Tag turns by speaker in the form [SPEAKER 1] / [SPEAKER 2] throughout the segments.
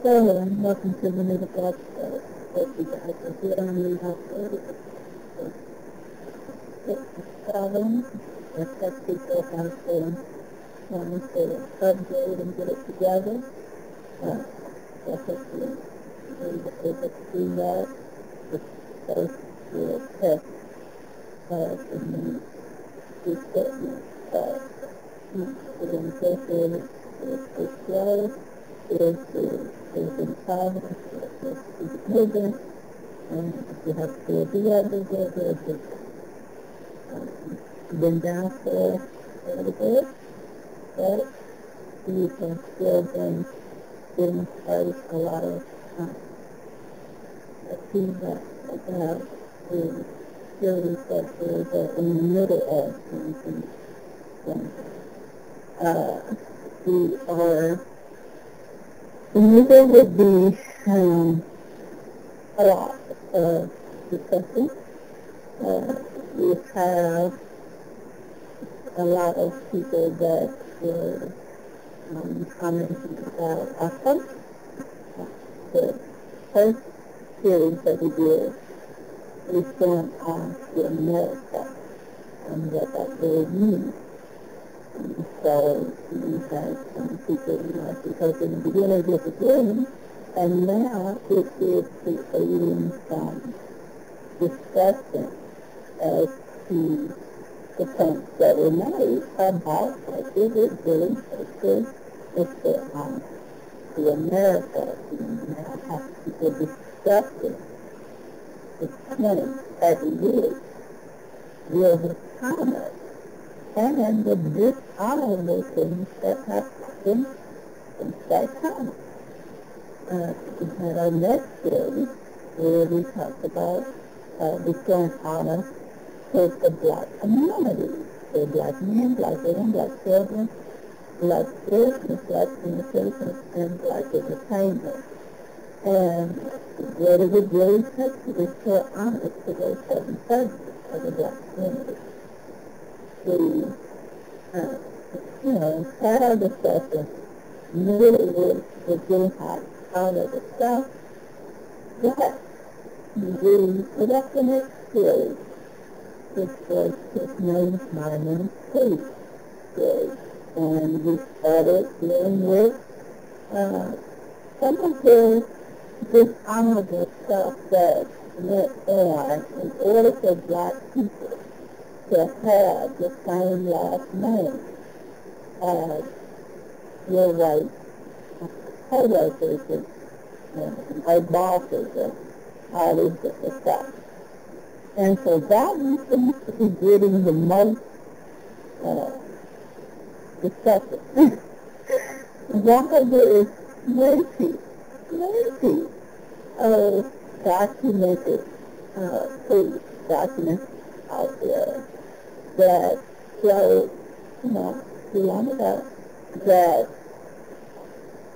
[SPEAKER 1] So, welcome to the Native Blood Show. Hope you guys are good on the outside. Problem, let's people have to want to upgrade and get it together. So hopefully we'll be able to do that. The first real test and then do certain we're going to go through the flow. Is in Providence, is moving, and if you have to do that, there's been down for a little bit, but you have still been getting quite a lot of feedback about the skills that we're in the middle of things. We are. And there would be a lot of discussion. We have a lot of people that were commenting about outcomes. The first series that we did is going on to America and what that really means. So we had some people because in the beginning disagreeing, and now it is creating some discussion as to the points that were made about what is it really supposed to America. We now have people discussing the points as it is with Thomas. And the dishonorable things that have happened since that time. We had our next series where we talked about restoring honor to the black community, to black men, black women, black children, black business, black senior citizens, and black entertainment. And what it would really take to restore honor to those 7 segments of the black community. We, had our discussion, knew it was getting hot out of the stuff, but we put up the next series, which was his name, my name, Please series, and we started dealing with some of the dishonorable stuff that went on in order for black people to have the same last name as your white co-workers and white bosses and all these different stuff. And so that one seems to be getting the most discussion. While there is plenty of documented documents out there that show, beyond that, that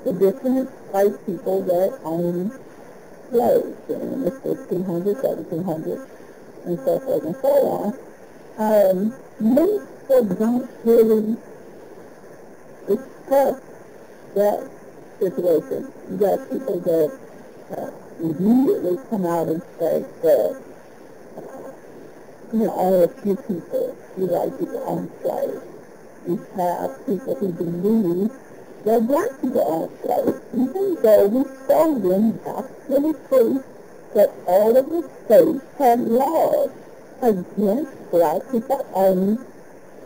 [SPEAKER 1] the different white people that own slaves in the 1600s, 1700s, and so forth and so on, most people don't really discuss that situation. You got people that immediately come out and say that only a few people, white people own slaves. You have people who believe that black people own slaves, even though we show them documentary proof that all of the states had laws against black people owning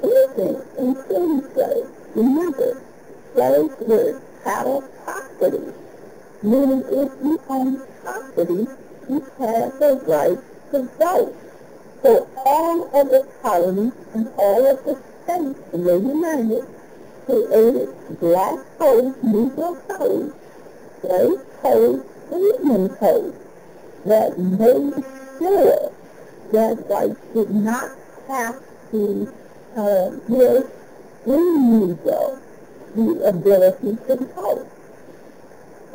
[SPEAKER 1] anything, including slaves. Remember, slaves were chattel property, meaning if you own property, you have the right to vote. So all of the colonies and all of the states in the United created black codes, Negro codes, slave codes, and Indian codes that made sure that whites did not have to give any Negro the ability to vote.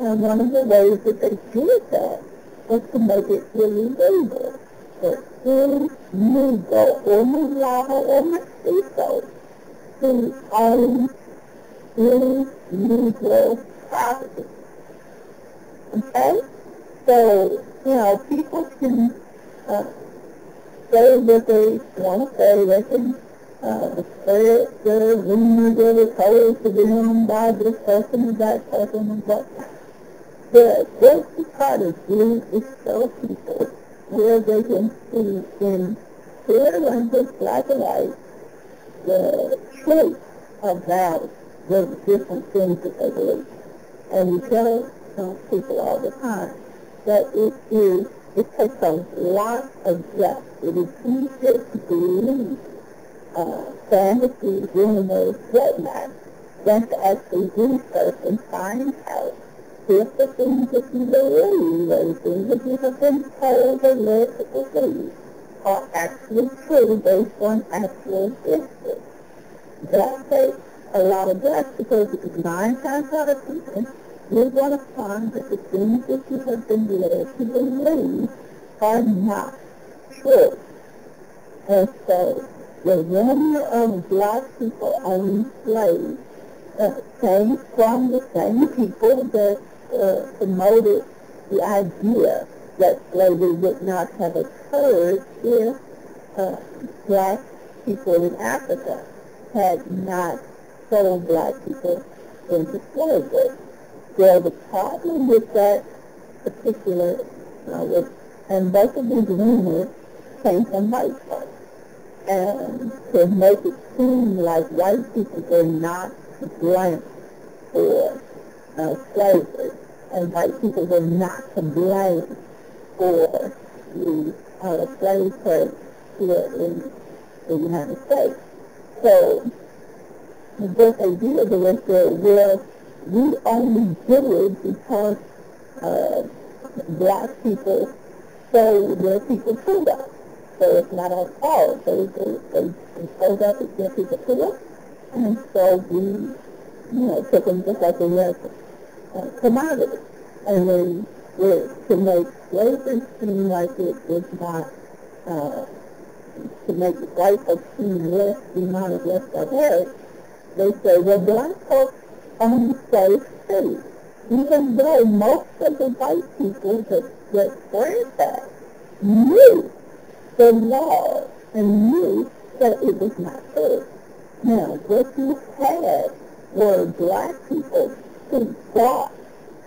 [SPEAKER 1] And one of the ways that they did that was to make it illegal for any Negro or mulatto or mestizo to own any Negro property. Okay? So, people can say what they want to say. They can spread the rumors that are told to them by this person and that person and whatnot. But what you try to do is show people where they can see in clear language, black and white, the truth about the different things that they believe. And we tell people all the time that it takes a lot of guts. It is easier to believe fantasy, rumors, whatnot, than to actually research and find out if the things that you believe or the things that you have been told or led to believe are actually true based on actual history. That takes a lot of guts because 9 times out of 10, you're going to find that the things that you have been led to believe are not true. And so the rumor of black people owning slaves came from the same people that promoted the idea that slavery would not have occurred if black people in Africa had not sold black people into slavery. So the problem with that particular, and both of these rumors came from white folks. And to make it seem like white people were not blamed for slavery, and white people were not to blame for the slave trade here in the United States. So what they did was say, well, we only do it because black people sold their people to us. So it's not our fault. They sold us, their people to us, and so we, took them just like a commodity. And then to make slavery seem like it was not, to make white folks seem less demonic, less barbaric, they say, well, black folks own slaves too. Even though most of the white people that franchised knew the law and knew that it was not true. Now, what you had were black people who bought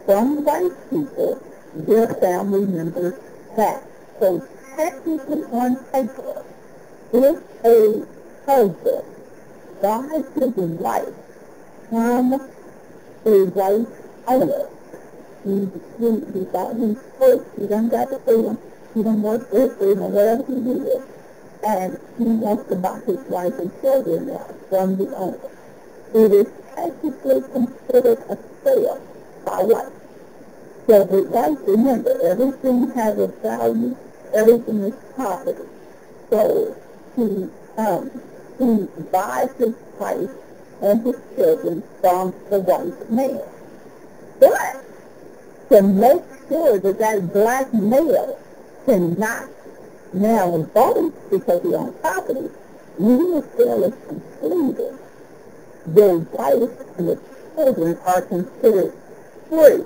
[SPEAKER 1] from white people their family members back. So technically on paper, if a husband buys his wife from a white owner, he bought him first, he done got the freedom, he done worked for his freedom, whatever he did, and he wants to buy his wife and children now from the owner. It is technically considered a sale by white. So the whites, remember, everything has a value, everything is property. So he buys his wife and his children from the white man. But to make sure that that black male cannot now vote because he owns property, when the sale is completed, the wife and the children are considered free,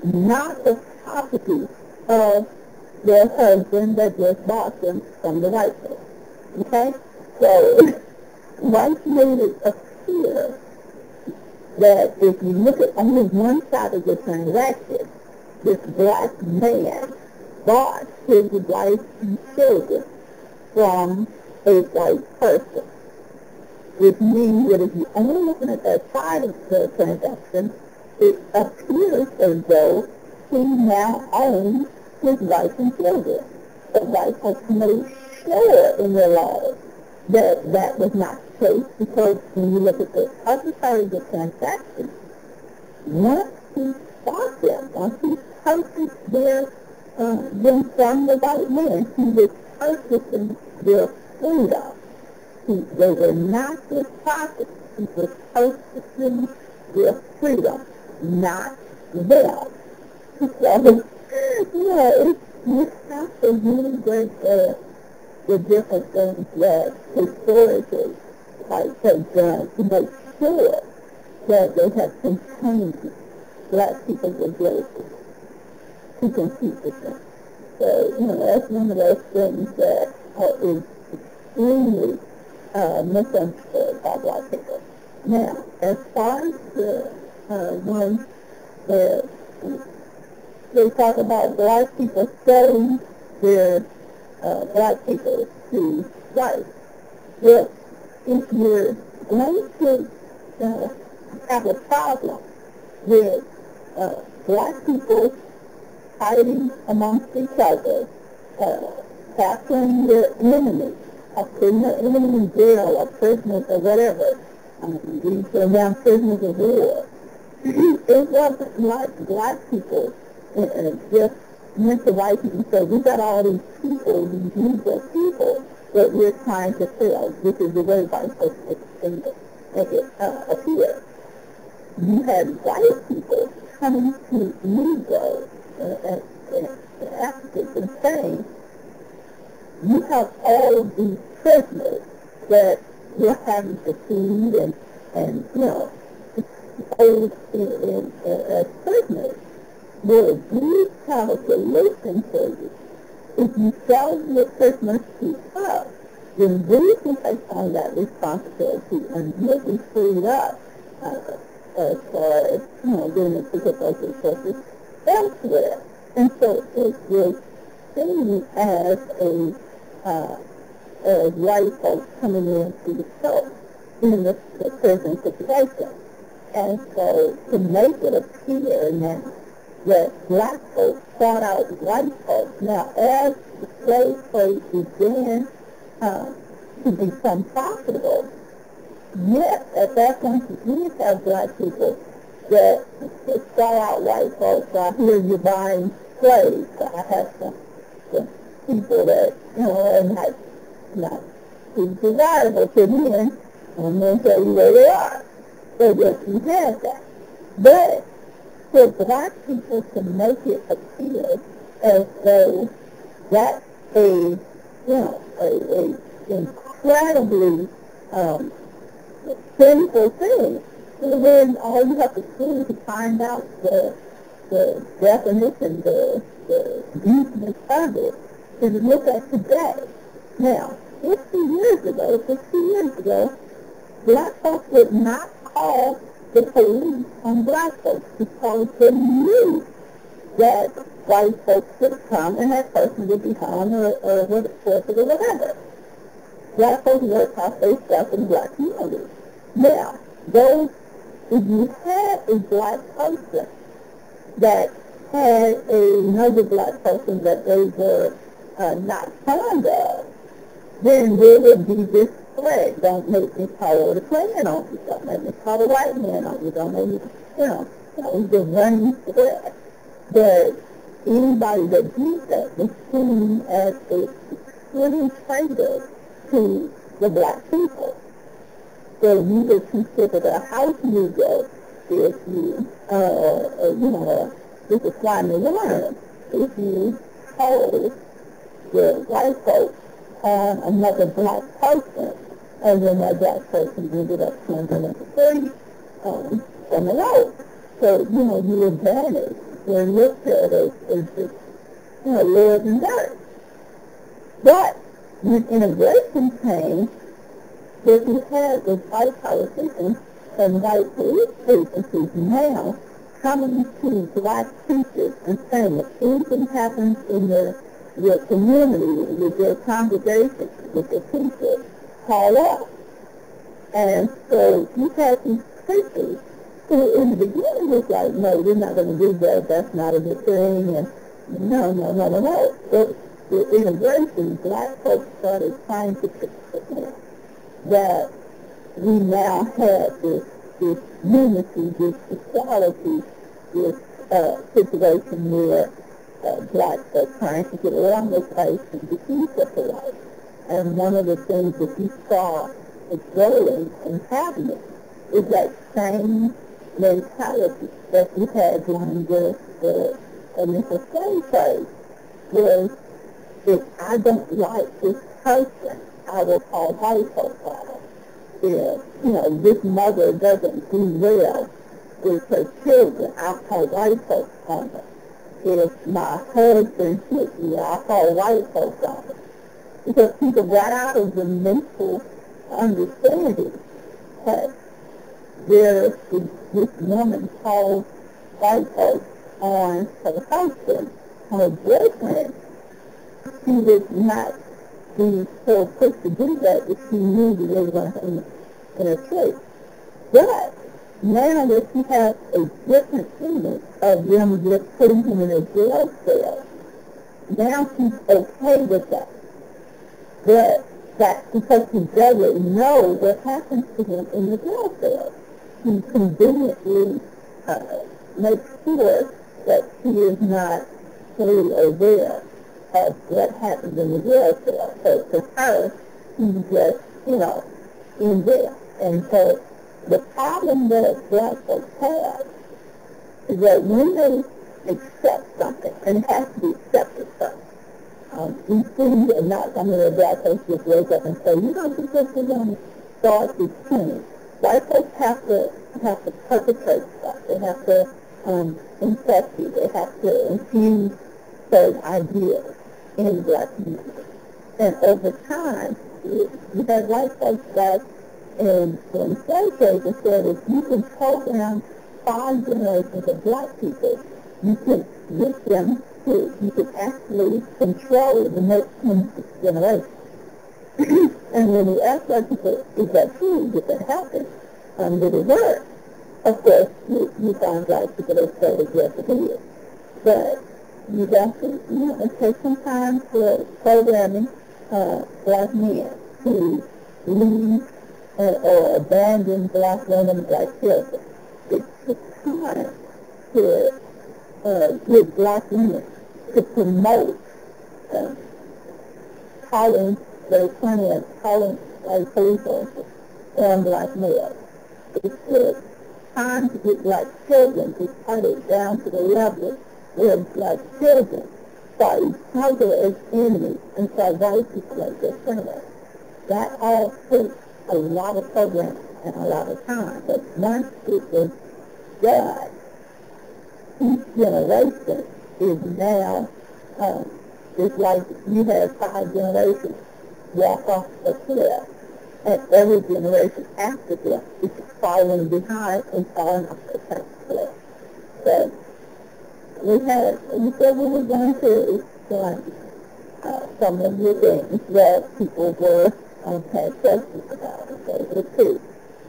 [SPEAKER 1] not the property of their husband that just bought them from the white person. Okay? So, whites made it appear that if you look at only one side of the transaction, this black man bought his wife and children from a white person. Which means that if you only looking at that side of the transaction, it appears as though he now owns his wife and children. The white folks made sure in their laws that that was not the case, because when you look at the other side of the transaction, once he bought them, once he purchased them from the white man, he was purchasing their freedom. They were not his property. He was purchasing their freedom, not them. So, you have to really break the different things that historically whites have done to make sure that they have contained black people's ability. to compete with them. So, that's one of those things that is extremely misunderstood by black people. Now, as far as the ones where they talk about black people selling their black people to whites, well, if you're going to have a problem with black people fighting amongst each other, capturing their enemies, or putting their enemy in jail, or prisoners, or whatever. These are now prisoners of war. It wasn't like black people just went to white people and said, we got all these people, these Negro people, that we're trying to sell. This is the way white folks make it appear. You had white people coming to Negroes and Africans and saying, you have all of these prisoners that you're having to feed and hold as prisoners. Well, we have a solution for you. If you sell your prisoners to us, then we can take on that responsibility and you'll be freed up as far as, getting to get those resources elsewhere. And so it was seen as white folks coming in to help in the prison situation. And so to make it appear now that black folks sought out white folks. Now, as the slave trade began to become profitable, yes, at that point you did have black people that sought out white folks. I hear you buying slaves. I have some people that, are not too desirable to men, and they'll tell you where they are. So yes, you have that. But for black people to make it appear as though that's a incredibly sinful thing, so then all you have to do to find out the definition, the deepness of it, is look at today. Now, 60 years ago, black folks would not call the police on black folks because they knew that white folks would come and that person would be harmed or was tortured or whatever. Black folks were taught they stuff in the black community. Now, if you had a black person that had another black person that they were not fond of, then there would be this threat. Don't make me call the Klan on you. Don't make me call the white man on you. Don't make me, the running threat. But anybody that did that was seen as a extreme traitor to the black people. So you would consider a house Negro if you, this is flying the worm, if you told the white folks on another black person, and then that black person ended up swinging in the street from the road. So, you were banished. You're looked at as just, Lord and dirt. But when integration came, what you had was white politicians and white police agencies now coming to black teachers and saying if anything happens in your community, with your congregation, with your teachers, call up. And so you had these preachers who in the beginning was like, no, we're not going to do that, that's not a good thing, and no. But with integration, black folks started trying to pretend that we now have this unity, this equality, this situation where blacks are trying to get along with whites and defeat the whites. And one of the things that you saw growing and happening is that same mentality that we had during the initial slave trade, was if I don't like this person, I will call white folks on it. If, this mother doesn't do well with her children, I'll call white folks on it. if my husband hit me, I call white folks on it. Because people got out of the mental understanding that there's this woman called white folks on her husband, her boyfriend. She would not be so quick to do that if she knew that they were going to have in her place. But now that she has a different image of them just putting him in a jail cell, now she's okay with that. But that's because she doesn't know what happens to him in the jail cell. She conveniently makes sure that she is not fully aware of what happens in the jail cell. So to her, she's just, in jail. And so the problem that black folks have is that when they accept something, and it has to be accepted first, these things are not something that black folks just wake up and say, because we're going to start this change. White folks have to perpetrate stuff. They have to infect you. They have to infuse certain ideas in black community. And over time, you have white folks that in slave days and said, if you can program 5 generations of black people, you can get them to, you can actually control the next 26 generations. And when you ask black people, is that true? Did that happen? Did it work? Of course, you find black people that say, yes, it is. But you have to, it takes some time for programming black men to leave or abandon black women and black children. It took time to get black women to promote calling their friends, calling police officers on black males. It took time to get black children to cut it down to the level where black children saw each other as enemies and saw white people as their friends. That all took a lot of programming and a lot of time. But once it was done, each generation is now, it's like you have 5 generations walk off the cliff, and every generation after them is following behind and falling off the same cliff. So we said we were going to explain some of the things that people were had questions about. So the 2.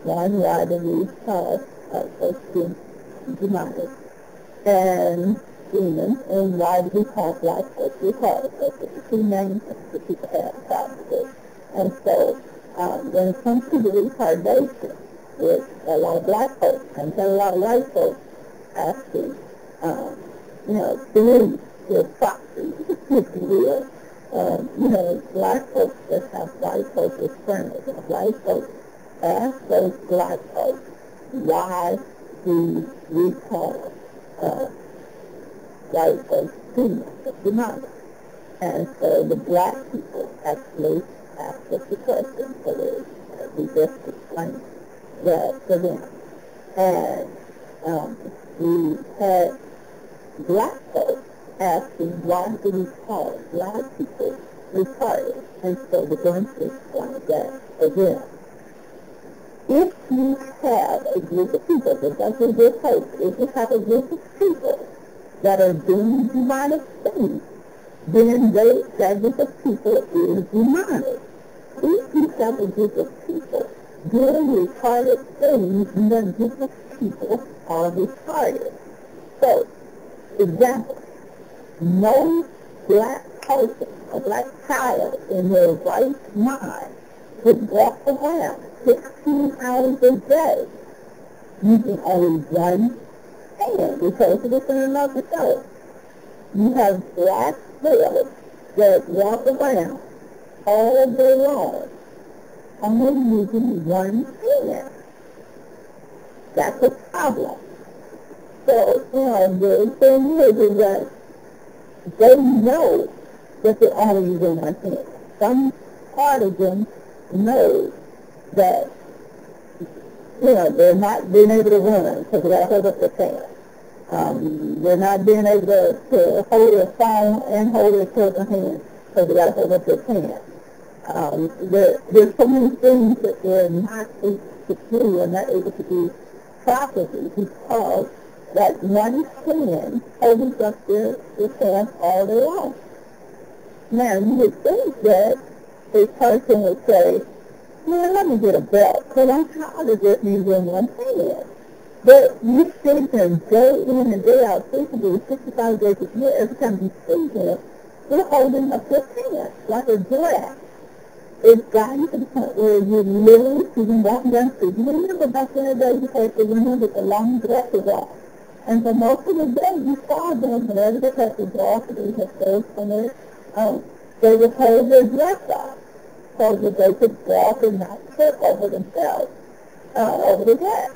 [SPEAKER 1] One, why do we call folks demonic and demons, and why do we call black folks retarded? Those are the 2 main things that people have problems with. And so when it comes to the retardation, with a lot of black folks and a lot of white folks have to, believe their proxy, if you will. Black folks that have white folks as friends. White folks ask those black folks, why do we call white folks demonic? And so the black people actually ask us the question, so we just explain that to them. And we had black folks asking, why do we call black people retarded? And so we're going to explain that again. If you have a group of people, that's a good hope, if you have a group of people that are doing demonic things, then that group of people is demonic. If you have a group of people doing retarded things, then that group of people are retarded. So, example, no black person, a black child in their right mind would walk around 16 hours a day using only one hand, because of this in another show. You have black males that walk around all day long only using one hand. That's a problem. So, the thing is that they know that they're only using one hand. Some part of them knows that, they're not being able to run because they got to hold up their pants. They're not being able to hold their phone and hold their children's hands, so they got to hold up their pants. There's so many things that they're not able to do and not able to do properly because that one hand holds up their pants all day long. Now, you would think that a person would say, "Man, let me get a belt, because I'm tired of just using one hand." But you sit there day in and day out, 365 days a year, every time you see them, you're holding up your pants like a giraffe. It's gotten to the point where you literally see them walking down the street. You remember back in the day, you had the women with the long dresses on. And for most of the day, you saw them whenever they had to walk, they had clothes on it, they would hold their dress off so that they could walk and not trip over themselves, over the dress.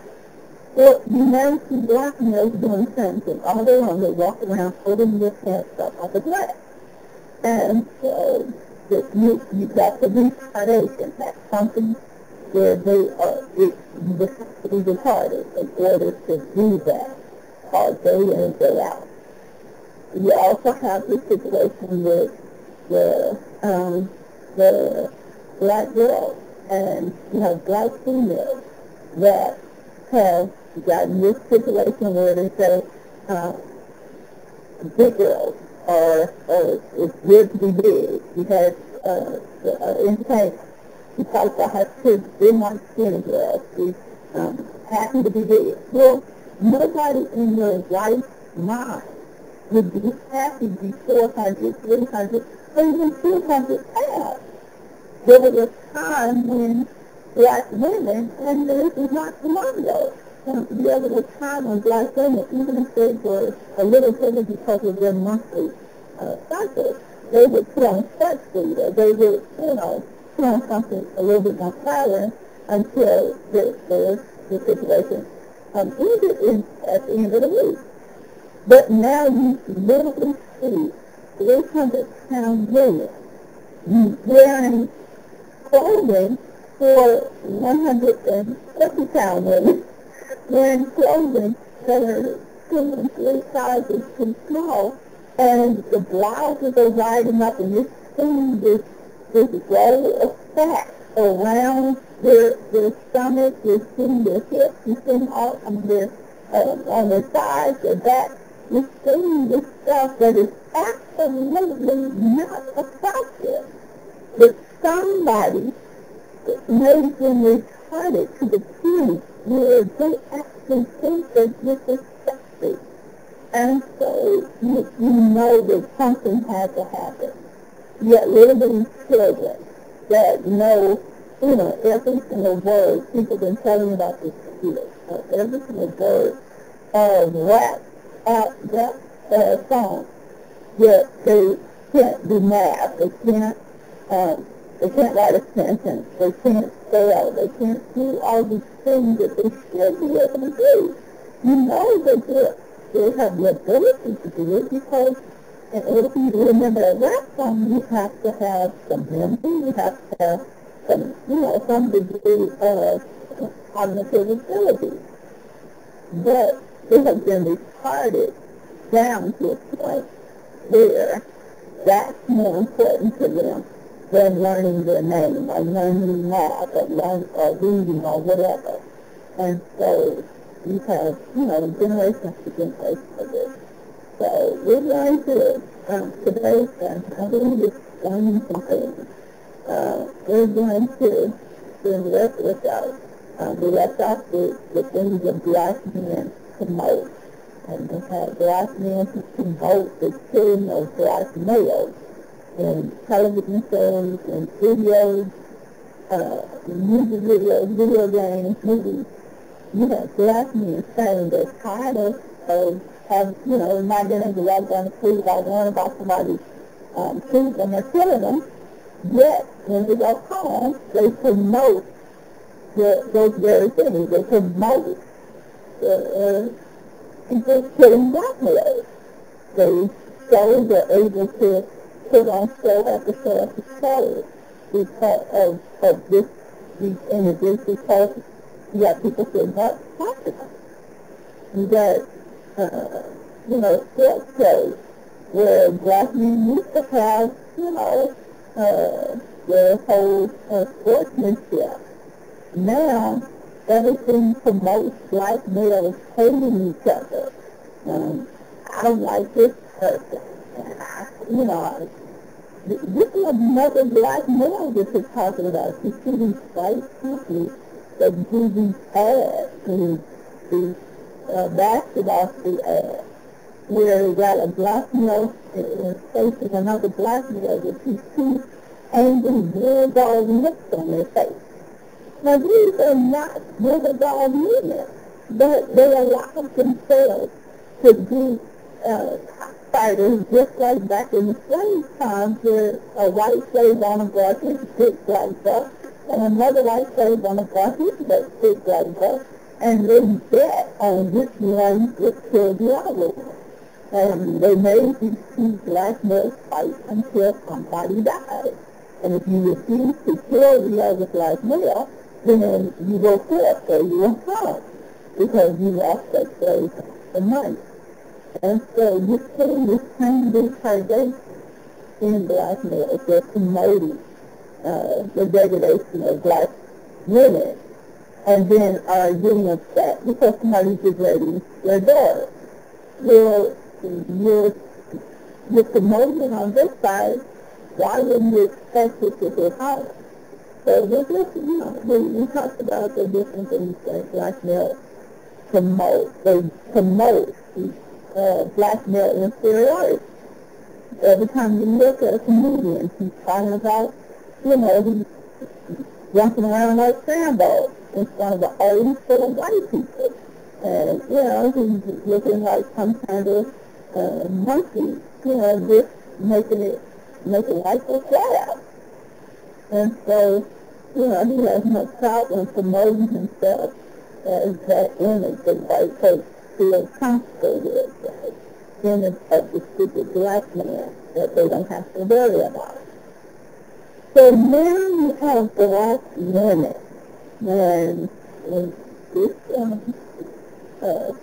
[SPEAKER 1] Well, you now see black males doing the same thing. All day long, they walk around holding their pants up like a dress. And so you got the retardation. That's something where they have to be retarded in order to do that all day in and day out. You also have the situation with the black girls, and you have black females that have gotten this situation where they say big girls are it's good to be big. You had entertainment. You talk about how kids didn't want skinny girls. She's happy to be big. Well, nobody in their right mind would be happy to be 400, 300, or even 200 pounds. There was a time when black women, and this is not tomorrow, there was a time when black women, even if they were a little heavy because of their monthly cycle, they would put on sweatsuit, or they would, put on something a little bit more flattering until the situation ended at the end of the week. But now you literally see 300-pound women wearing clothing for 150-pound women, wearing clothing that are 2 and 3 sizes too small, and the blouses are riding up, and you're seeing this roll of fat around their stomach, you're seeing their hips, you're seeing all on their thighs, their back, you're seeing this stuff that is absolutely not attractive. But somebody made them retarded to the point where they actually think that this is sexy. And so you know that something had to happen. Yet little bitty children that know, every single word, people have been telling about this for years, every single word rap song, yet they can't do math, they can't write a sentence, they can't spell, they can't do all these things that they should be able to do. You know that they have the ability to do it because in order for you to remember a rap song, you have to have some memory, you have to have some degree of cognitive ability. But they have been retarded down to a point where that's more important to them than learning their name or learning math or reading or whatever. And so you have, generation after generation of this. So we're going to, today, I'm going to explain some things. We're going to we left off the things that black men promote. And we have black men who promote the killing of black males in television shows and videos, music videos, video games, movies. You have black men saying they're tired of having, not getting able to walk down the street without worrying about somebody's food and they're killing them. Yet, when they go home, they promote those very things. They promote people killing black males. They're able to put on show after show after show because of these images, because you got people saying that's possible. That sports shows where black men used to have, their whole sportsmanship. Now, everything promotes black males hating each other. I don't like this person. And this is another black male that you're talking about. You see these white companies that do these ads, these basketball ads, where you got a black male facing another black male with these two angry bulldog looks on their face. Now, these are not bulldog men, but they allow themselves to be fighters just like back in the slave times, where a white slave on a brought his big black buck and another white slave on a brought his big black buck, and they bet on which one would kill the other. And they made these two black males fight until somebody died. And if you refuse to kill the other black male, then you go forth or you will harm, because you lost that slave for money. And so you're putting this kind of retardation in black males. They're promoting the degradation of black women, and then are getting upset because somebody's degrading their daughter. You're promoting on this side. Why wouldn't you expect it to be higher? So we talked about the different things that black males promote. They promote black male inferiority. Every time you look at a comedian, he's talking about, he's jumping around like Sambo in front of the audience full of white people. And, he's looking like some kind of monkey, just making life go flat out. And so, he has no problem promoting himself as that image that white folks feel comfortable with, the image of the stupid black man that they don't have to worry about. So now you have black women, and this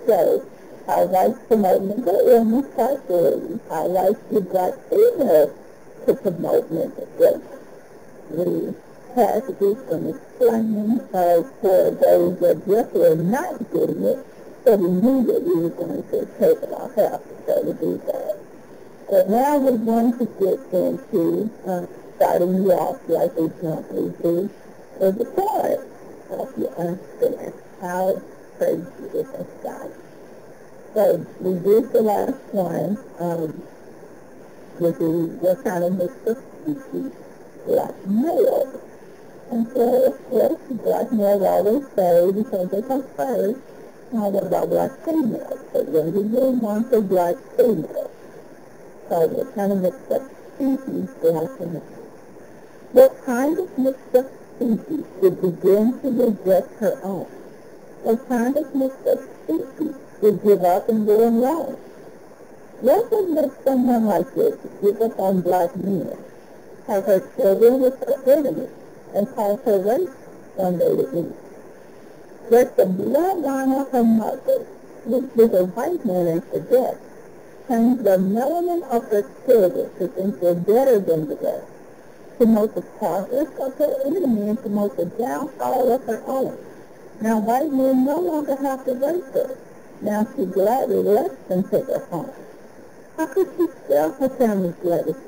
[SPEAKER 1] shows how whites promote mental illness psychology, how whites get black females to promote mental illness. The passages from explaining for those that just were not getting it, so we knew that we were going to take it off half the show to do that. So now we're going to get into starting you off like we normally do for the part. Help you understand how it's crazy with this guy. So we did the last one, which is what kind of mix of species black males. And so, of course, black males always say, because they come first, what about black females? So then we do one for black females. So what kind of mixed up species black males? What kind of mixed up species would begin to reject her own? What kind of mixed up species would give up and go alone? What would make someone like this give up on black men, have her children with her enemies, and cause her race one day to eat? Let the bloodline of her mother, which was a white man and forget, change the melanin of her children to think they're better than the rest, promote the progress of her enemy and promote the downfall of her own. Now white men no longer have to raise her. Now she gladly lets them take her home. How could she sell her family's legacy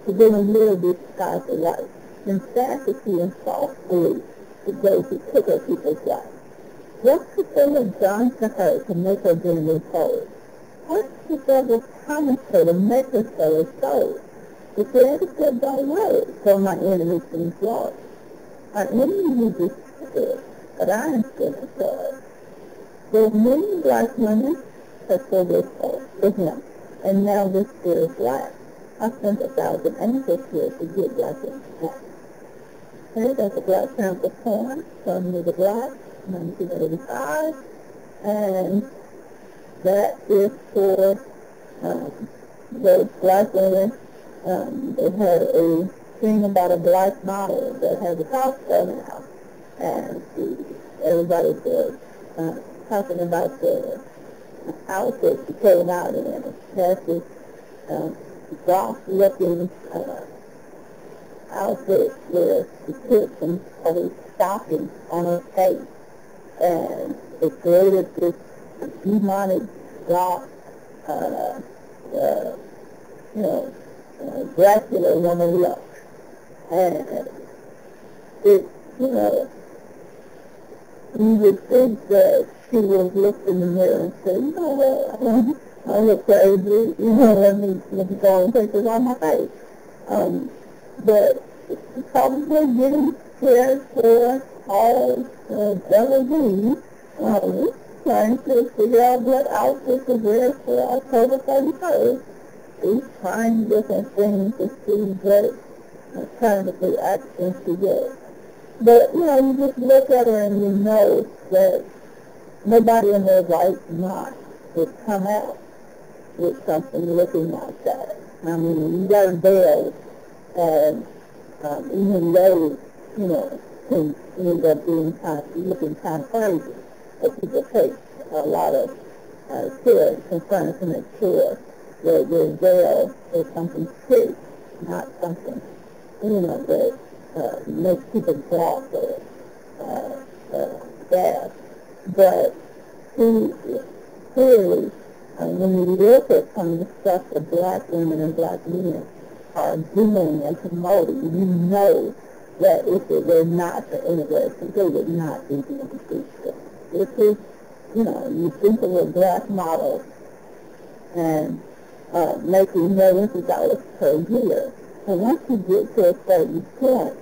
[SPEAKER 1] to go and live this type of life in fantasy and false belief to those who took her people's life? What could they have done to her to make her dream whole? What could they have promised her to make her sell her soul? If they ever said, don't worry, so my enemies can joy. Our enemy will be scared, but I am still assured. There are many black women that sold their soul to him, and now this spirit is black. I sent 1,000 angels here to get black women back. Okay, that's a Black Panther poem from the Black, 1985, and that is for those black women. They had a thing about a black model that has a house now, and everybody was talking about the outfit she came out in. She has this goth-looking outfit where she put some old stockings on her face, and it created this demonic goth, uh, uh, you know, Dracula woman look. And it, you know, you would think that she would look in the mirror and say, you know what, I look crazy, you know, let me go and take this on my face. But it's probably getting prepared for all Halloween, trying to figure out what outfit to wear for October 31st. She's trying different things to see what kind of reaction she gets. But, you know, you just look at her and you know that nobody in their right mind would come out with something looking like that. I mean, you got a veil, and even those, you know, can end up being looking kind of crazy. But people take a lot of care and concern to make sure that their veil is something true, not something, you know, that makes people gawk or bad. But clearly, when you look at some of the stuff that black women and black men are doing and promoting, you know that if it were not for immigration, they would not be doing these things. This is, you know, you think of a black model and making millions of dollars per year. And once you get to a certain point,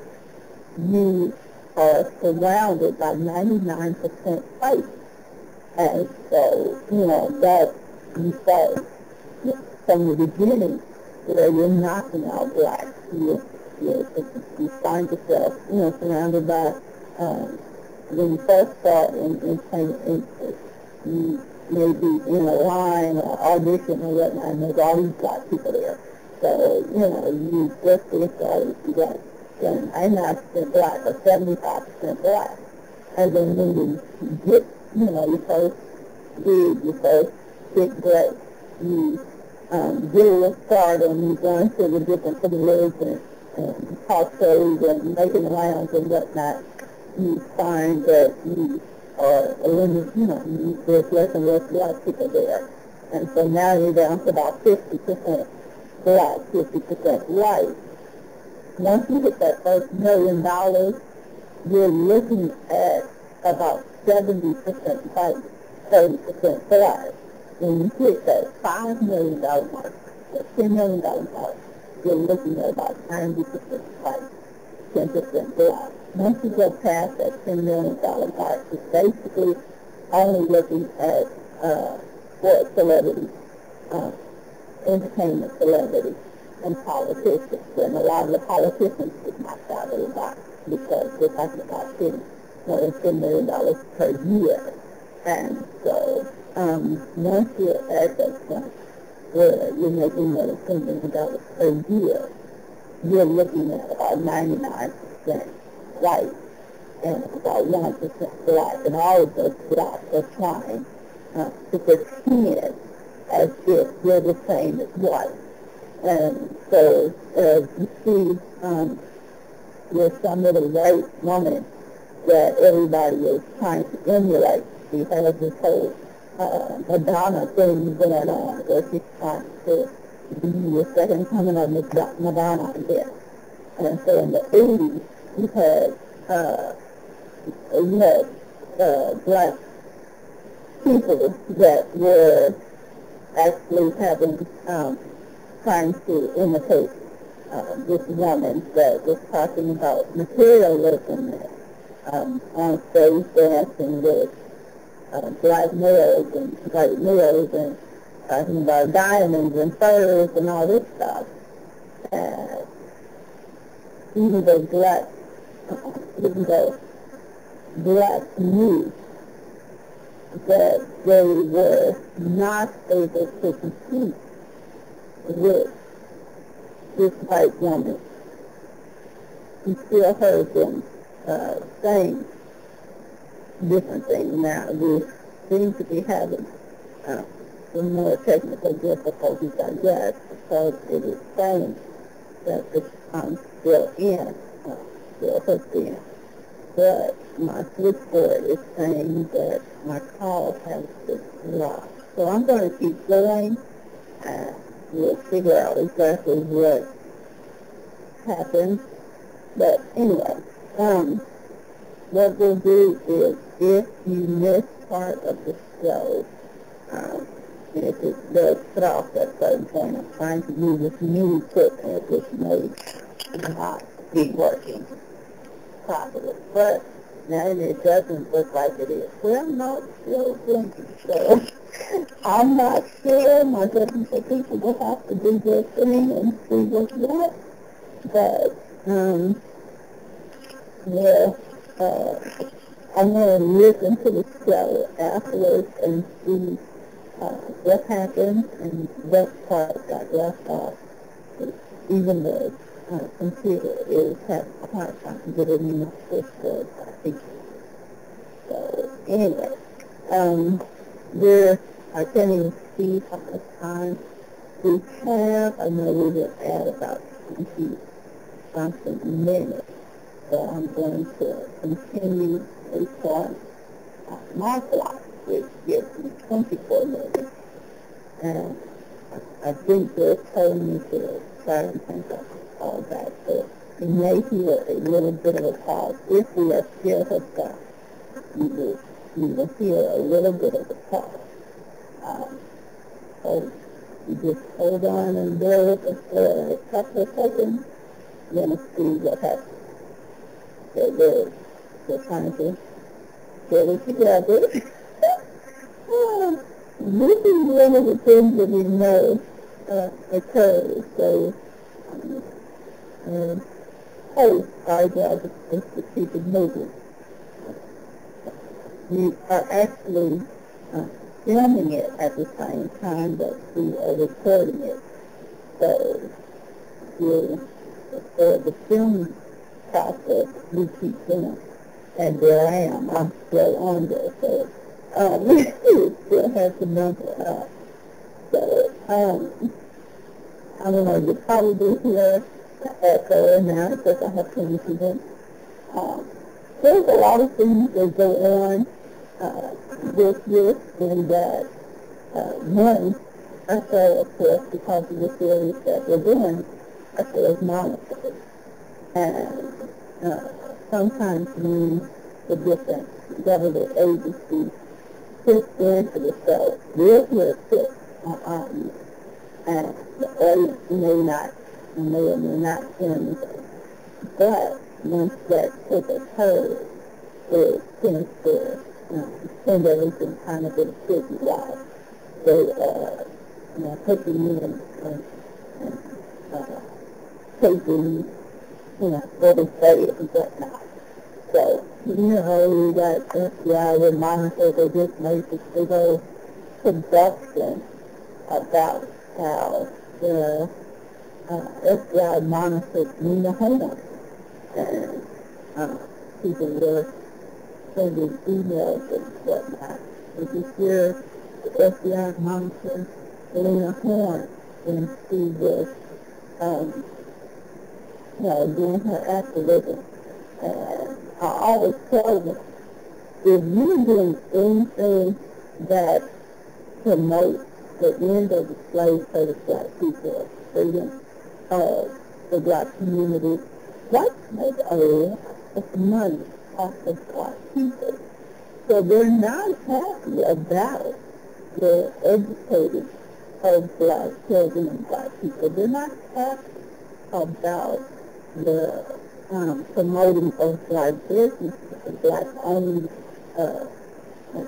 [SPEAKER 1] you are surrounded by 99% white. And so, you know, that you start from the beginning where you're knocking out blacks. You find yourself, you know, surrounded by, when you first start in you may be in a line or audition or whatnot, and there's all these black people there. So, you know, you just get started, you got 99% black or 75% black. And then when you get, you know, your first gig, your first big break, you get a little started and you go into the different cities and talk shows and making rounds and whatnot. You find that you are you know, there's less and less black people there. And so now you're down to about 50% black, 50% white. Once you hit that first $1 million, you're looking at about 70% white, 30% black. When you hit that $5 million mark, that $10 million mark, you're looking at about 90% white, 10% black. Once you go past that $10 million mark, you're basically only looking at sports celebrities, entertainment celebrities, and politicians. And a lot of the politicians get knocked out of the box because we're talking about more than $10 million per year. And so once you're at that point where you're making more than $10 million per year, you're looking at about 99% white and about 1% black. And all of those blacks are trying to pretend as if they're the same as white. And so you see with some little white woman that everybody is trying to emulate. She has this whole Madonna thing going on where she's trying to be the second coming of Madonna, I guess. And so in the 80s, you had black people that were actually having trying to imitate this woman that was talking about materialism on stage dancing with black males and white males and talking about diamonds and furs and all this stuff. And even though black knew that they were not able to compete with this white woman, you still heard them saying different things. Now, we seem to be having some more technical difficulties, I guess, because it is saying that I'm still in, still hooked in. But my switchboard is saying that my call has been lost. So I'm going to keep going, and we'll figure out exactly what happened. But anyway, what we'll do is, if you miss part of the show, and if it does cut off at a certain point, I'm trying to use this new equipment which may not be working properly. But now it doesn't look like it is. Well, no, it's still blinking. So I'm not sure. My technical people will have to do their thing and see what's what. But, well, I'm going to listen to the show afterwards and see what happened and what part got left off. Even the computer is having a hard time getting in the switchboard, I think. So, anyway, I can't even see how much time we have. I know we were at about 20-something minutes. So I'm going to continue based on my clock, which gives me 24 minutes. And I think they're telling me to try and think of all that. So you may hear a little bit of a pause. If we are still hooked up, you will hear a little bit of a pause. So you just hold on and bear with us for a couple of seconds, then we'll see what happens. So we're trying to get it together. This is one of the things that we know occurs. So, our job is to keep it moving. We are actually filming it at the same time that we are recording it. So, for the filming process, we keep going. And there I am. I'm still on there. So, it still has the number up. So, I don't know, you probably hear the echo now because I have plenty of them. There's a lot of things that go on with this, and that one, I say, of course, because of the series that we're doing, I say is monitored. And sometimes when the different government agencies push into the show, we'll hear it fit on our end. And the audience may or may not hear anything. But once that push occurs, it tends to send everything kind of in a sticky line. So, taking in and taking, what we say and whatnot. So, we got FBI with monitors. They just made this big old production about how the FBI monitored Nina Holmes. And people were sending emails and whatnot. If you hear the FBI monitor Lena Horne when she was, doing her activism. And I always tell them, if you're doing anything that promotes the end of the slave trade of black people, freedom of the black community, whites make a lot of money off of black people. So they're not happy about the educating of black children and black people. They're not happy about the promoting of black businesses and black-owned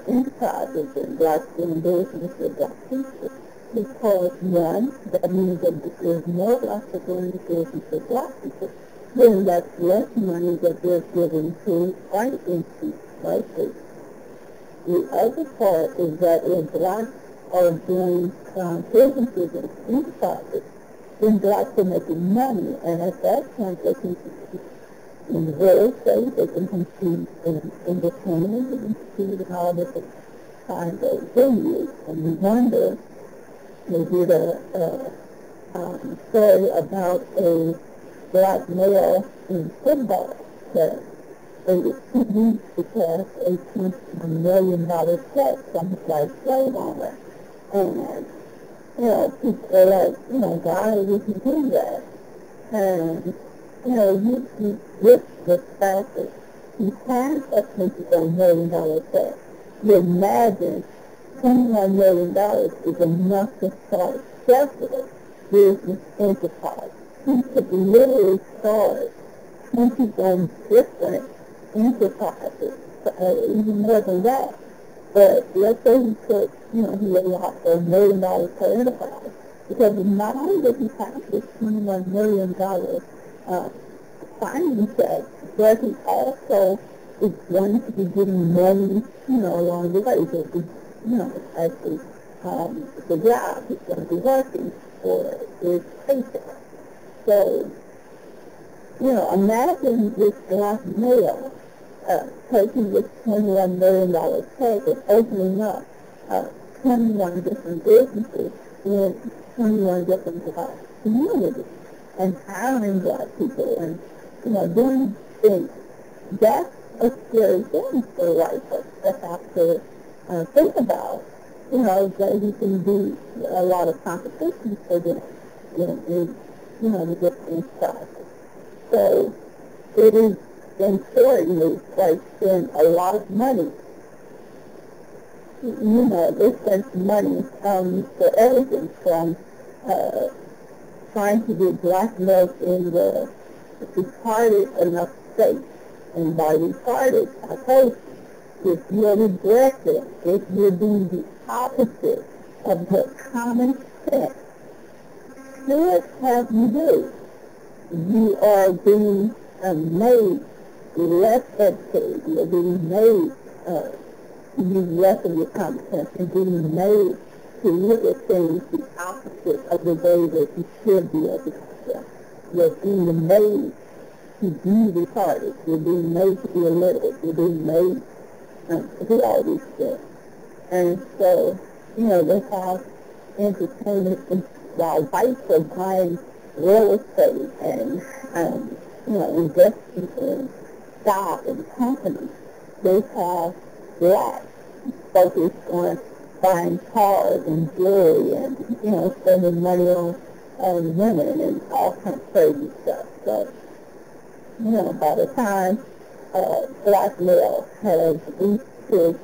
[SPEAKER 1] enterprises and black-owned businesses and black people. Because, one, that means that there's more blacks that go into business with black people, then that's less money that they're giving to white entities, white people. The other part is that if blacks are doing businesses and enterprises, then blacks are making money, and at that point they can compete in real estate, they can compete in entertainment, they can compete in all different kinds of venues. And we wonder they did a story about a black male in football that it was 2 weeks to pass a $21 million check from his white slave owner. And, people are like, why would you do that? And, you with the fact that he has a $21 million check, you imagine $21 million is enough to start several business enterprise. He could literally start 21 different enterprises, even more than that. But let's say he put, he laid out for $1 million per enterprise, because not only does he have this $21 million signing check, but he also is going to be getting money, along the way. So, actually, the job he's going to be working for is paycheck. So, imagine this black male taking this $21 million check and opening up 21 different businesses in 21 different black communities and hiring black people and, doing things. That's a scary thing for white folks to have to think about. That he can be a lot of competition for them in the different classes. So it is important to spend a lot of money. They spend money for everything from trying to get black males in the retarded enough state. And by retarded, I told you, if you're regressive, if you're doing the opposite of what common sense should have you do, you are being made less educated. You're being made to use less of your common sense. You're being made to look at things the opposite of the way that you should be educated. You're being made to be retarded. You're being made to be illiterate. You're being made to do all these things. And so, they have entertainment while whites are buying real estate and, investing in stock and companies. They have blacks focused on buying cars and jewelry and, spending money on women and all kinds of crazy stuff. So, by the time black male has reached the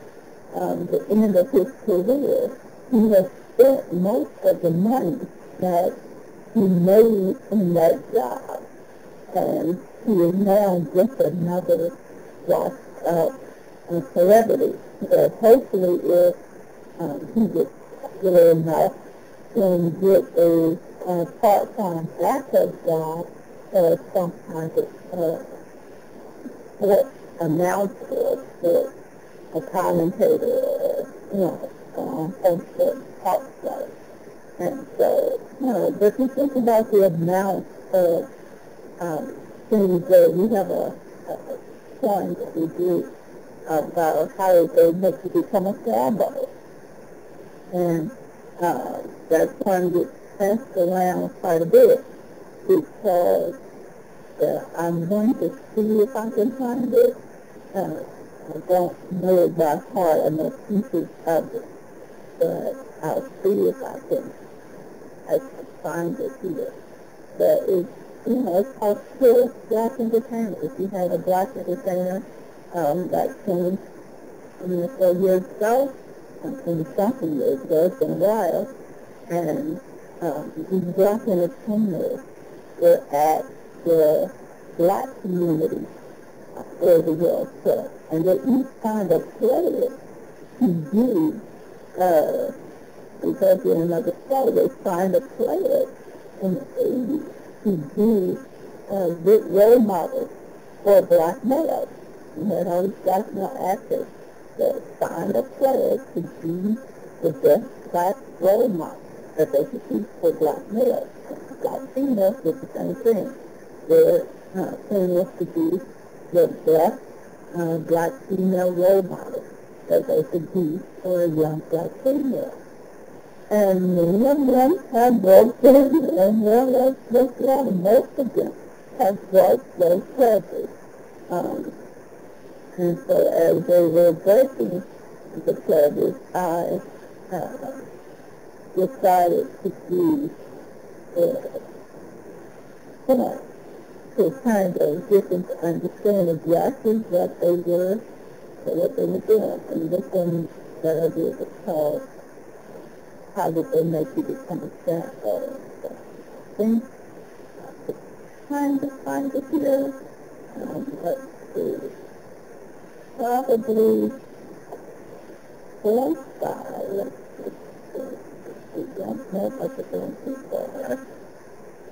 [SPEAKER 1] end of his career, he has spent most of the money that he made in that job. And he is now just another washed up celebrity. But hopefully if he gets popular enough to get a part-time backup job as some kind of sports announcer, or a commentator, or some sort of talk show. And so, but you think about the amount of things that we have a point that we do about how they make you become a cowboy. And that one gets passed around quite a bit because I'm going to see if I can find it. I don't know it by heart. I know pieces of it, but I'll see if I can find it here. But it's, it's called pure black entertainment. If you have a black entertainer that came 4 years ago, 20-something years ago, it's been a while, and these black entertainers were at the black community where the World Cup, and they each kind of played to do, because in another show, they signed a player in the 80s to be good role models for black males. You had all these black male actors that signed a player to be the best black role model that they could be for black males. Black females did the same thing. Their thing was to be the best black female role model that they could be for a young black female. And many of them have broken, and well, let's be honest, most of them have broke those pledges. And so as they were breaking the pledges, I decided to do to kind of get them to understand exactly what they were doing. And this one that I did was called How Did They Make You Become a Sample? So I think I could kind of find it here. Let's see. Probably 4 or 5. Let's see. We don't know if I could go too far.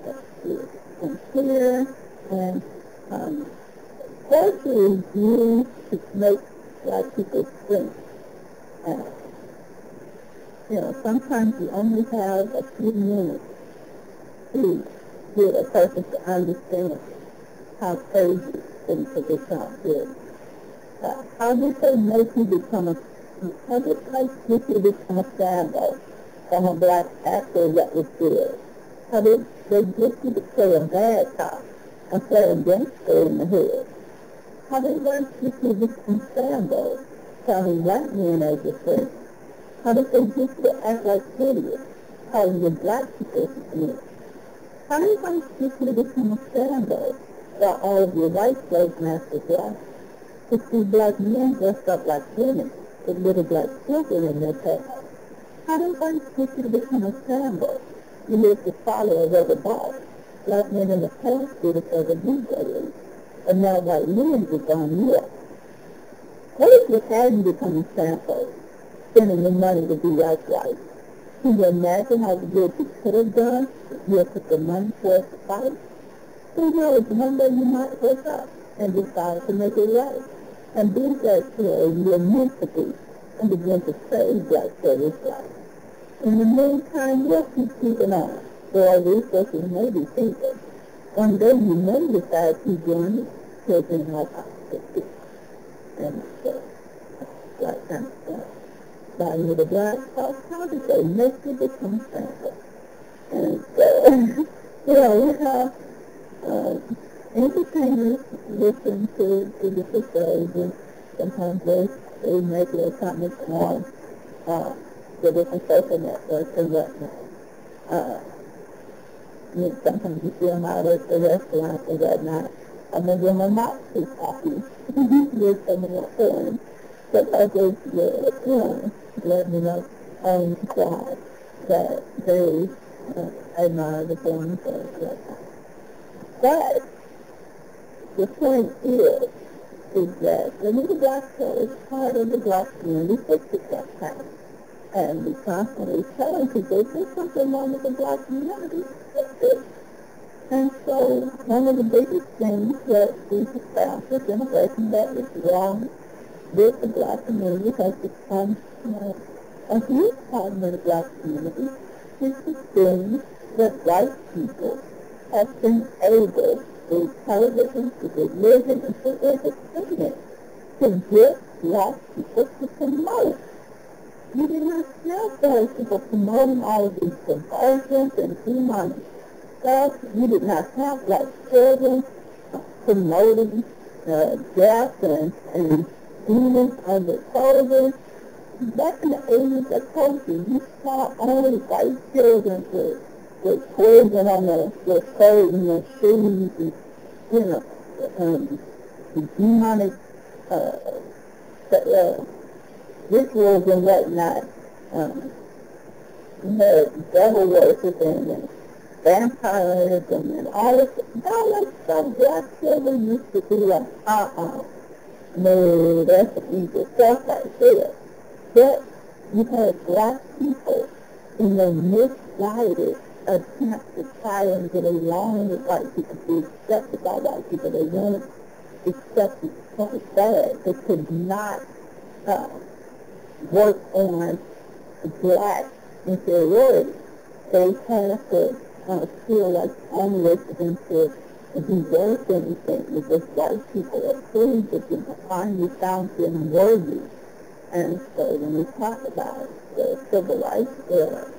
[SPEAKER 1] Let's see. And here, and poetry is used to make Black people think. Sometimes you only have a few minutes to get a person to understand how crazy things have become here. How did they make you become how did they make you become a sandal from a Black actor that was good? How did they get you to play a bad cop and play a gangster in the hood? How did they get you to become sandals, telling Black men as your friends? How did they get you to act like idiots, calling the Black people idiots? How did they get you to become a sandal while all of your white slave masters left? To see Black men dressed up like women with little Black children in their past. How did they get you to become a sandal? You live to follow a rubber boss. Black men in the past did it for the Negroes, and now white men have gone north. What if you hadn't become a sample, spending the money to be like white? Can you imagine how good you could have done if you had put the money towards the fight? Who knows, one day you might wake up and decide to make it right, and be that hero you are meant to be, and begin to save Black children's life. In the meantime, we'll keep keeping on, though our resources may be feeble. One day you may decide to join the children like hospital. And so, that kind of stuff. By the Black House, how did they make you become sample? And so, we have entertainers listen to the shows, and sometimes they make little comments on the different social networks and whatnot. Sometimes you see them out at the restaurants and whatnot. I remember when I'm not too happy with some of the films, but others will let me know on the side that they admire the films and whatnot. But the point is that the Little Black Show is part of the Black community for success time. And we constantly telling people there's something wrong with the Black community. And so one of the biggest things that we have found for generations that is wrong with the Black community has become a huge problem in the Black community is the things that white people have been able through television, through religion, and through entertainment to get Black people to promote. You did not have those people promoting all of these conversions and demonic stuff. You did not have Black children promoting death and demons under clothing. Back in the 80s, I told you saw only white children with poison on their clothes and their shoes, and the demonic rituals and whatnot. You had devil worshiping and vampirism and all that stuff. Black children used to be like, no, that's evil stuff right there. But you had Black people in their misguided attempt to try and get along with white people, to be accepted by white people. They weren't accepted so bad. They could not work on Black inferiority. They had to feel like only way for them to be worth anything was just white people approved of them, finally found them worthy. And so when we talk about the civil rights era,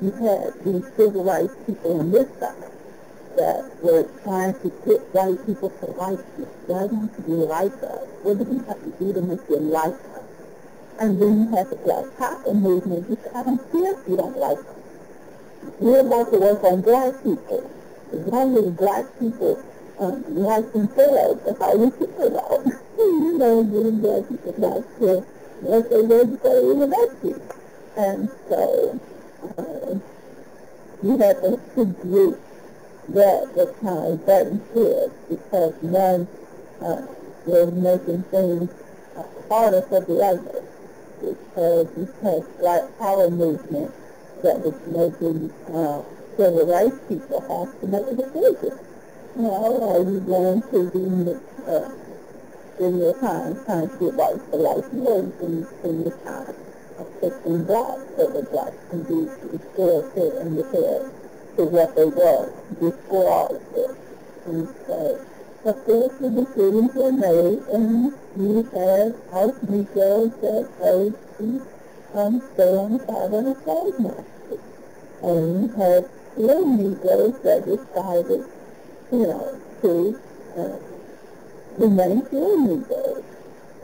[SPEAKER 1] you had these civil rights people on this side that were trying to put white people to likeness. Why don't you like us? What do we have to do to make you like us? And then you have the Black Power movement. You say, I don't care if you don't like us. We're about to work on black people. As long as black people like themselves, that's all we care about. You know, getting black people back to what they were before they were elected. And so you had those two groups that were kind of button heads because one was making things harder for the other, because you had Black Power movement that was making civil rights people have to make a decision. You know, are you going to be in your time trying to get whites for life years in your time of fixing blacks so that blacks can be restored and repaired to what they were before all of this. And so, of course, the decisions were made, and you had house Negroes that chose to stay on the side of the slave master. And you had still Negroes that decided, you know, to remain pure Negroes.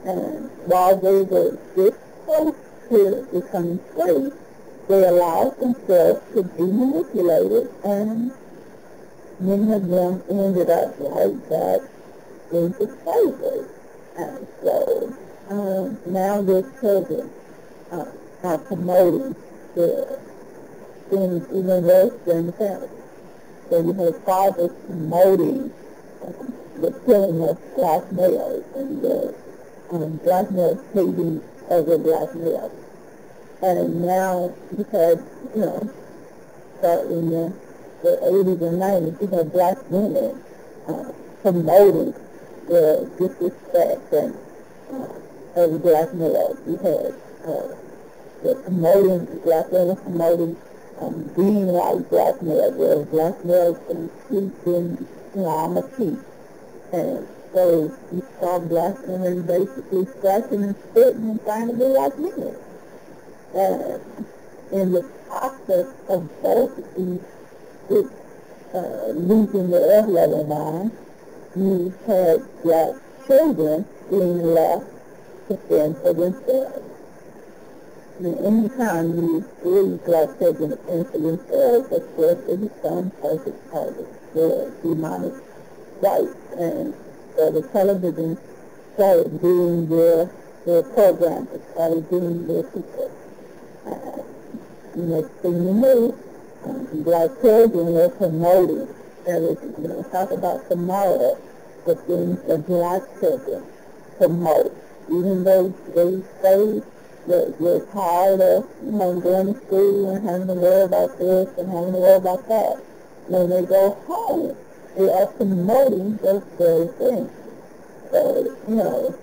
[SPEAKER 1] And while they were this close to becoming free, they allowed themselves to be manipulated, and many of them ended up right back into slavery. And so now their children are promoting the things even worse than the family. So you have fathers promoting the killing of black males and the black males hating other black males. And now you had, you know, starting in the 80s and 90s, you had black women promoting the disrespect and of black males. You had black women promoting being like black males, where black males can teach them, you know, I'm a teach. And so you saw black women basically scratching and spitting and trying to be like men. In the process of both of these losing their F-level mind, you had black children being left to fend for themselves. And anytime you lose black children to fend for themselves, of course they become perfect targets for demonic rights. And so the television started doing their programs, it started doing their people. Next thing you knew, black children were promoting everything. You know, talk about tomorrow, the things that black children promote. Even though they say that you're tired of, you know, going to school and having to worry about this and having to worry about that, when they go home, they are promoting those very things. So, you know,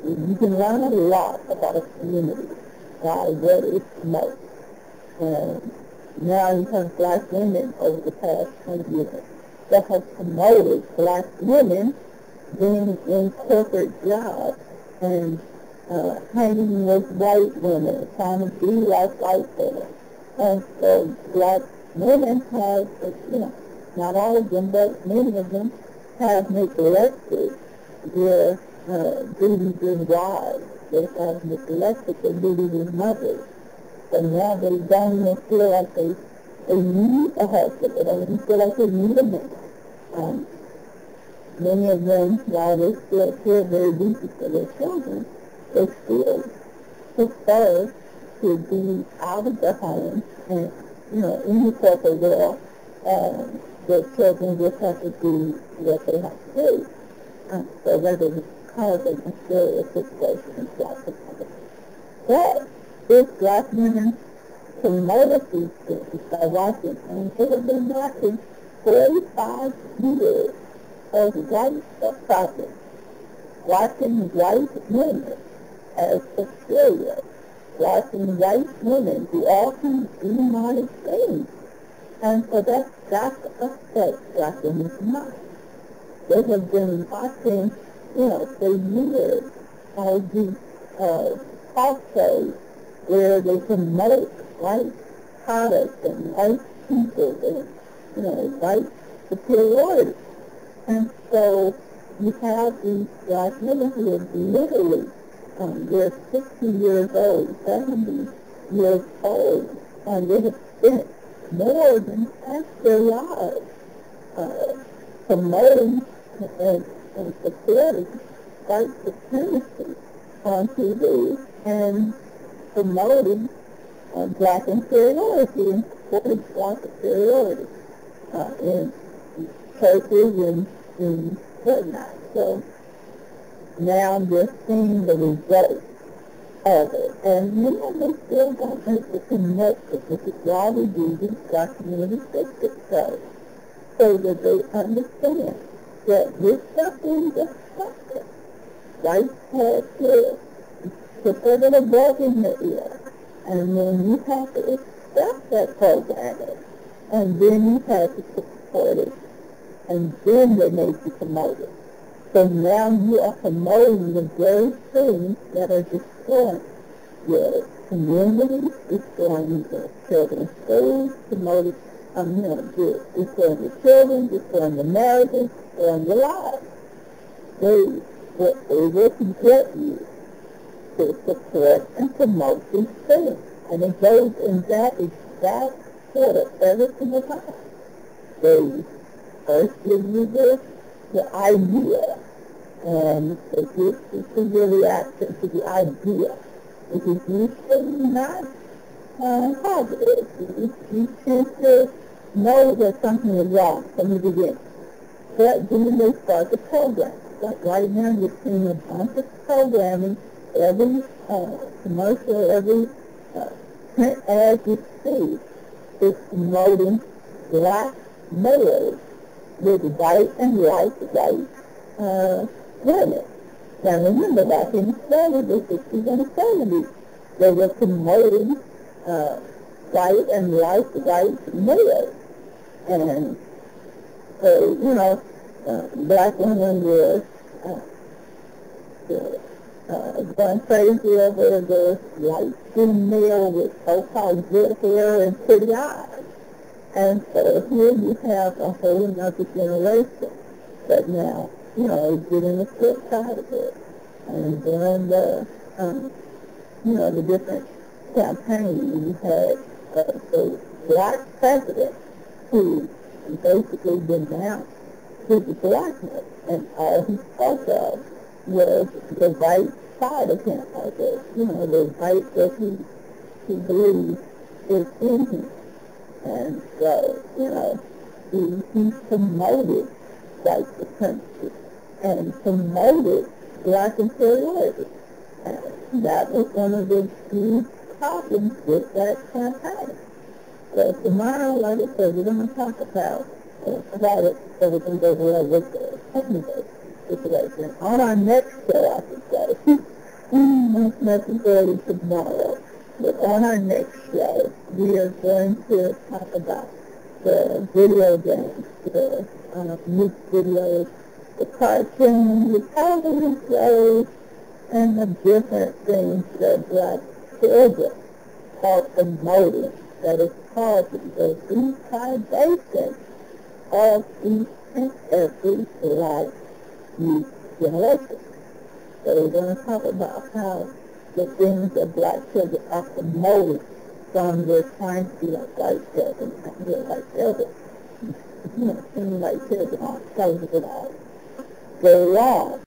[SPEAKER 1] you can learn a lot about a community by what it promotes. And now you have black women over the past 20 years that have promoted black women being in corporate jobs and hanging with white women, trying to be like white women. And so black women have, you know, not all of them, but many of them have neglected their duties as wives. They have neglected their duties as mothers. So now they don't even feel like they need a husband. They don't even feel like they need a man. Many of them, while they still care very deeply for their children, they still prefer to be out of the home and, you know, in the corporate world, their children just have to do what they have to do. So that is cause a mysterious situation in black community. But if black women promoted these things by watching, and they have been watching 45 years of white projects, watching white women as superior, watching white women do all kinds of demonic things. And so that's got to affect black women's mind. They have been watching, you know, for years, all these talk shows where they promote white products and white people and, white superiority. And so you have these black women who are literally, they're 60 years old, 70 years old, and they have spent more than half their lives promoting and supporting white supremacy on TV and promoting black inferiority and supporting black superiority in churches and in whatnot. So now I'm just seeing the results of it. And they still don't make the connection, which is why we do these documentary fiction shows, so that they understand that this stuff is just something. Whites had to put their little bug in the ear, and then you have to accept that programming, and then you have to support it, and then they make you promote it. So now you are promoting the very things that are destroying your community, destroying the children's schools, promoting, destroying the children, destroying the marriages, destroying the lives. They will get you to support and promote these things. And it goes in that exact order every single time. They first give you the idea, and they give you the reaction to the idea, which is usually not positive. You tend to know that something is wrong from the beginning. But then they start the program. Like right now you're seeing a bunch of programming, every commercial, every print ad you see is promoting black males with white and white women. Now remember, back in the 60s and 70s, they were promoting white and white males. And so, black women were going crazy over the white female with so-called good hair and pretty eyes. And so here you have a whole another generation that now, is getting the flip side of it. And during the different campaigns, you had the black president who basically denounced his blackness, and all he spoke of was the white side of him, the white that he believes is in him. And so, he promoted white supremacy and promoted black inferiority. And that was one of the huge problems with that campaign. So tomorrow, like I said, we're going to talk about it, so we can go over with the technical situation. On our next show, I should say, not necessarily tomorrow, but on our next show, we are going to talk about the video games, the music videos, the cartoons, the television shows, and the different things that black children are promoting that is causing the retardation of each and every black youth generation. So we're going to talk about how the things that black children are promoting from their trying to be like white children, and they're like children. Seem like children on television all day long.